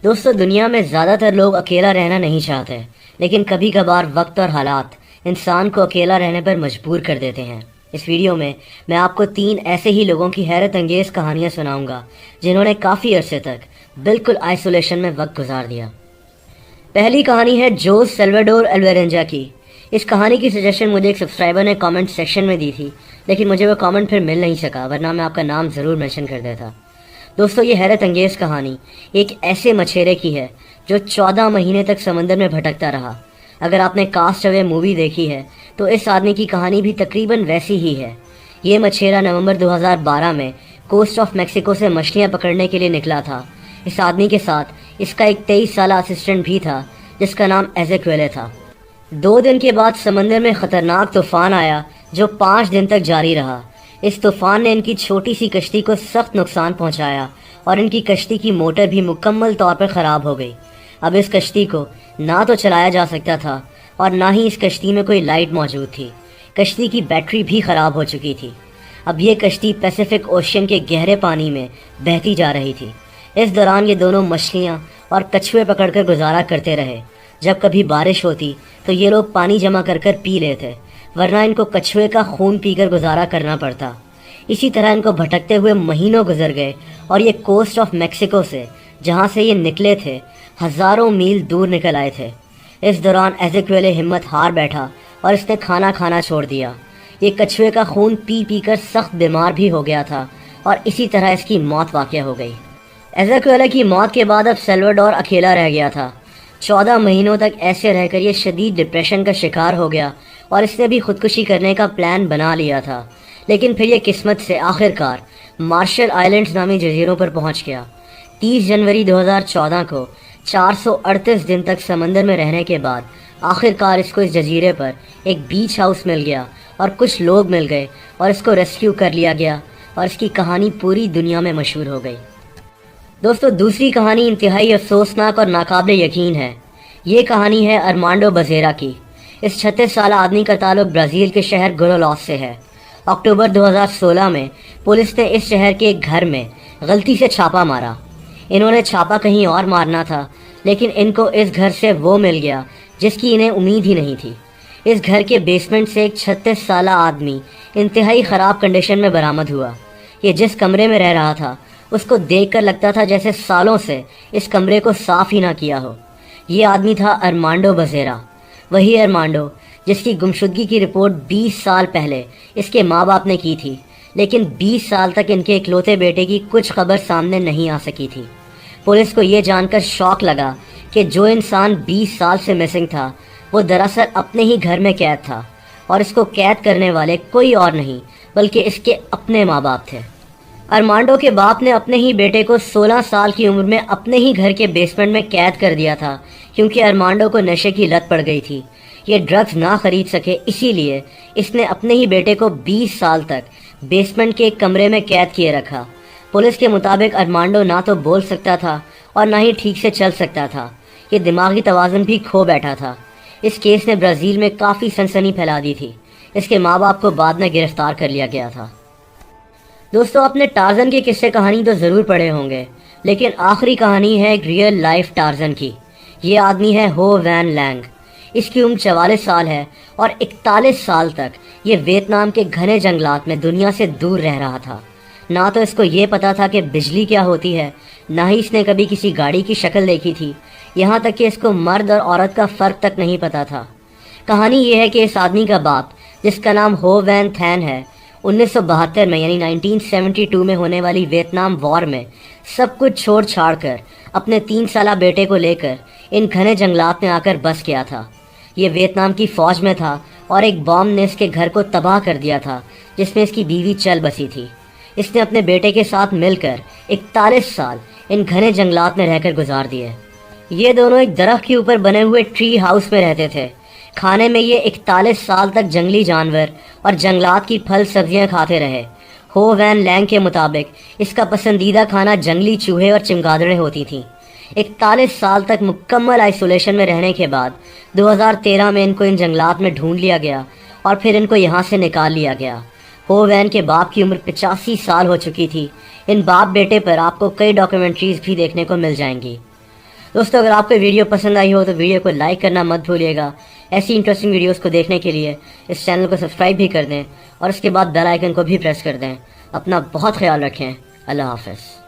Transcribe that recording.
دوستو دنیا میں زیادہ تر لوگ اکیلا رہنا نہیں چاہتے، لیکن کبھی کبھار وقت اور حالات انسان کو اکیلا رہنے پر مجبور کر دیتے ہیں۔ اس ویڈیو میں آپ کو 3 ایسے ہی لوگوں کی حیرت انگیز کہانیاں سناؤں گا جنہوں نے کافی عرصے تک بالکل آئسولیشن میں وقت گزار دیا۔ پہلی کہانی ہے جوز سیلواڈور الویرینجا کی۔ اس کہانی کی سجیشن مجھے ایک سبسکرائبر نے کامنٹ سیکشن میں دی تھی، لیکن مجھے وہ کامنٹ پھر مل نہیں سکا، ورنہ میں آپ کا نام ضرور مینشن کر دیتا۔ دوستو یہ حیرت انگیز کہانی ایک ایسے مچھیرے کی ہے جو 14 مہینے تک سمندر میں بھٹکتا رہا۔ اگر آپ نے کاسٹ اوے مووی دیکھی ہے تو اس آدمی کی کہانی بھی تقریباً ویسی ہی ہے۔ یہ مچھیرا نومبر 2012 میں کوسٹ آف میکسیکو سے مچھلیاں پکڑنے کے لیے نکلا تھا۔ اس آدمی کے ساتھ اس کا ایک 23 سالہ اسسٹنٹ بھی تھا جس کا نام ایزیکویلے تھا۔ 2 دن کے بعد سمندر میں خطرناک طوفان آیا جو 5 دن تک جاری رہا۔ اس طوفان نے ان کی چھوٹی سی کشتی کو سخت نقصان پہنچایا اور ان کی کشتی کی موٹر بھی مکمل طور پر خراب ہو گئی۔ اب اس کشتی کو نہ تو چلایا جا سکتا تھا اور نہ ہی اس کشتی میں کوئی لائٹ موجود تھی۔ کشتی کی بیٹری بھی خراب ہو چکی تھی۔ اب یہ کشتی پیسیفک اوشین کے گہرے پانی میں بہتی جا رہی تھی۔ اس دوران یہ دونوں مچھلیاں اور کچھوے پکڑ کر گزارا کرتے رہے۔ جب کبھی بارش ہوتی تو یہ لوگ پانی جمع کر کر پی لیتے، ورنہ ان کو کچھوے کا خون پی کر گزارا کرنا پڑتا۔ اسی طرح ان کو بھٹکتے ہوئے مہینوں گزر گئے اور یہ کوسٹ آف میکسیکو سے، جہاں سے یہ نکلے تھے، ہزاروں میل دور نکل آئے تھے۔ اس دوران ایزیکویلے ہمت ہار بیٹھا اور اس نے کھانا کھانا چھوڑ دیا۔ یہ کچھوے کا خون پی پی کر سخت بیمار بھی ہو گیا تھا اور اسی طرح اس کی موت واقع ہو گئی۔ ایزیکویلے کی موت کے بعد اب سیلواڈور اکیلا رہ گیا تھا۔ 14 مہینوں تک ایسے رہ کر یہ شدید ڈپریشن کا شکار ہو گیا اور اس نے بھی خودکشی کرنے کا پلان بنا لیا تھا، لیکن پھر یہ قسمت سے آخرکار مارشل آئلینڈز نامی جزیروں پر پہنچ گیا۔ 30 جنوری 2014 کو 438 دن تک سمندر میں رہنے کے بعد آخرکار اس کو اس جزیرے پر ایک بیچ ہاؤس مل گیا اور کچھ لوگ مل گئے اور اس کو ریسکیو کر لیا گیا اور اس کی کہانی پوری دنیا میں مشہور ہو گئی۔ دوستو دوسری کہانی انتہائی افسوسناک اور ناقابل یقین ہے۔ یہ کہانی ہے ارمانڈو بزیرا کی۔ اس 36 سالہ آدمی کا تعلق برازیل کے شہر گورولوس سے ہے۔ اکتوبر 2016 میں پولیس نے اس شہر کے ایک گھر میں غلطی سے چھاپا مارا۔ انہوں نے چھاپا کہیں اور مارنا تھا، لیکن ان کو اس گھر سے وہ مل گیا جس کی انہیں امید ہی نہیں تھی۔ اس گھر کے بیسمنٹ سے ایک 36 سالہ آدمی انتہائی خراب کنڈیشن میں برآمد ہوا۔ یہ جس کمرے میں رہ رہا تھا اس کو دیکھ کر لگتا تھا جیسے سالوں سے اس کمرے کو صاف ہی نہ کیا ہو۔ یہ آدمی تھا ارمانڈو بزیرا، وہی ارمانڈو جس کی گمشدگی کی رپورٹ 20 سال پہلے اس کے ماں باپ نے کی تھی، لیکن 20 سال تک ان کے اکلوتے بیٹے کی کچھ خبر سامنے نہیں آ سکی تھی۔ پولیس کو یہ جان کر شوق لگا کہ جو انسان 20 سال سے مسنگ تھا وہ دراصل اپنے ہی گھر میں قید تھا، اور اس کو قید کرنے والے کوئی اور نہیں بلکہ اس کے اپنے ماں باپ تھے۔ ارمانڈو کے باپ نے اپنے ہی بیٹے کو 16 سال کی عمر میں اپنے ہی گھر کے بیسمنٹ میں قید کر دیا تھا، کیونکہ ارمانڈو کو نشے کی لت پڑ گئی تھی۔ یہ ڈرگز نہ خرید سکے، اسی لیے اس نے اپنے ہی بیٹے کو 20 سال تک بیسمنٹ کے ایک کمرے میں قید کیے رکھا۔ پولیس کے مطابق ارمانڈو نہ تو بول سکتا تھا اور نہ ہی ٹھیک سے چل سکتا تھا۔ یہ دماغی توازن بھی کھو بیٹھا تھا۔ اس کیس نے برازیل میں کافی سنسنی پھیلا دی تھی۔ اس کے ماں باپ کو بعد میں گرفتار کر لیا گیا تھا۔ دوستو آپ نے ٹارزن کے قصے کہانی تو ضرور پڑھے ہوں گے، لیکن آخری کہانی ہے ایک ریئل لائف ٹارزن کی۔ یہ آدمی ہے ہو وین لینگ۔ اس کی عمر 44 سال ہے اور 41 سال تک یہ ویتنام کے گھنے جنگلات میں دنیا سے دور رہ رہا تھا۔ نہ تو اس کو یہ پتا تھا کہ بجلی کیا ہوتی ہے، نہ ہی اس نے کبھی کسی گاڑی کی شکل دیکھی تھی، یہاں تک کہ اس کو مرد اور عورت کا فرق تک نہیں پتا تھا۔ کہانی یہ ہے کہ اس آدمی کا باپ، جس کا نام ہو وین تھین ہے، 1972 میں یعنی 1972 میں ہونے والی ویتنام وار میں سب کچھ چھوڑ چھاڑ کر اپنے 3 سالہ بیٹے کو لے کر ان گھنے جنگلات میں آ کر بس گیا تھا۔ یہ ویتنام کی فوج میں تھا اور ایک بام نے اس کے گھر کو تباہ کر دیا تھا جس میں اس کی بیوی چل بسی تھی۔ اس نے اپنے بیٹے کے ساتھ مل کر 41 سال ان گھنے جنگلات میں رہ کر گزار دیے۔ یہ دونوں ایک درخت کے اوپر بنے ہوئے ٹری ہاؤس میں رہتے تھے۔ کھانے میں یہ 41 سال تک جنگلی جانور اور جنگلات کی پھل سبزیاں کھاتے رہے۔ ہو وین لینگ کے مطابق اس کا پسندیدہ کھانا جنگلی چوہے اور چمگادڑیں ہوتی تھیں۔ 41 سال تک مکمل آئسولیشن میں رہنے کے بعد 2013 میں ان کو ان جنگلات میں ڈھونڈ لیا گیا اور پھر ان کو یہاں سے نکال لیا گیا۔ ہو وین کے باپ کی عمر 85 سال ہو چکی تھی۔ ان باپ بیٹے پر آپ کو کئی ڈاکیومنٹریز بھی دیکھنے کو مل جائیں گی۔ دوستو اگر آپ کو ویڈیو پسند آئی ہو تو ویڈیو کو لائک کرنا مت بھولیے گا. ایسی انٹرسٹنگ ویڈیوز کو دیکھنے کے لیے اس چینل کو سبسکرائب بھی کر دیں اور اس کے بعد بیل آئیکن کو بھی پریس کر دیں. اپنا بہت خیال رکھیں. اللہ حافظ.